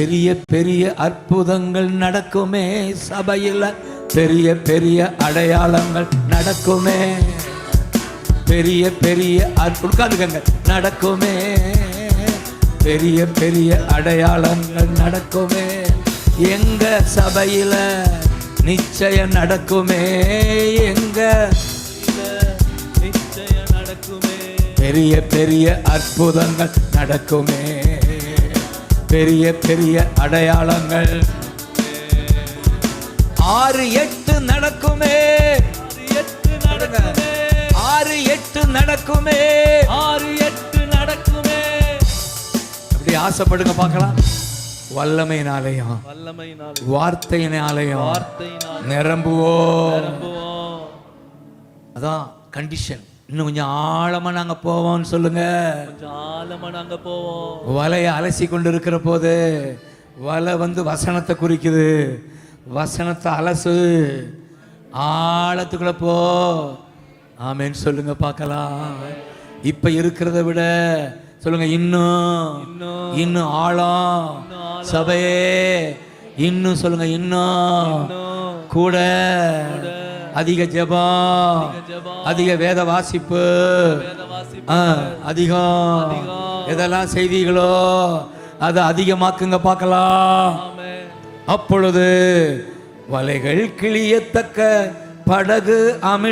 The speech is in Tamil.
பெரிய பெரிய அற்புதங்கள் நடக்குமே சபையில், பெரிய பெரிய அடையாளங்கள் நடக்குமே, பெரிய பெரிய உட்கார்ந்துக்கங்க நடக்குமே, பெரிய பெரிய அடையாளங்கள் நடக்குமே எங்க சபையில, நிச்சயம் நடக்குமே எங்க நிச்சயம் நடக்குமே, பெரிய பெரிய அற்புதங்கள் நடக்குமே, பெரிய பெரிய அடையாளங்கள் 6-8 நடக்குமே, 6-8 நடக்குமே, 6-8 நடக்குமே. அப்படி ஆசைப்படுங்க பார்க்கலாம். வல்லமையினாலயம், வார்த்தையினாலயம் நிரம்புவோம். அதான் கண்டிஷன். இன்னும் கொஞ்சம் ஆழமா நாங்க போவோம்னு சொல்லுங்க. கொஞ்சம் ஆழமா நாங்க போவோம். வலையை அலசி கொண்டு இருக்கிற போது வலை வசனத்தை குறிக்குது. வசனத்தை அலசு, ஆழத்துக்குள்ள போ. ஆமேன்னு சொல்லுங்க பார்க்கலாம். இப்ப இருக்கிறத விட சொல்லுங்க இன்னும் ஆழம். சபையே இன்னும் சொல்லுங்க, இன்னும் கூட அதிக ஜெபம், அதிக வேத வாசிப்பு, அதிகம் எதெல்லாம் செய்திகளோ அதை அதிகமாக்குங்க பார்க்கலாம். அப்பொழுது வலைகள் கிழியத்தக்க படகு அமிழ்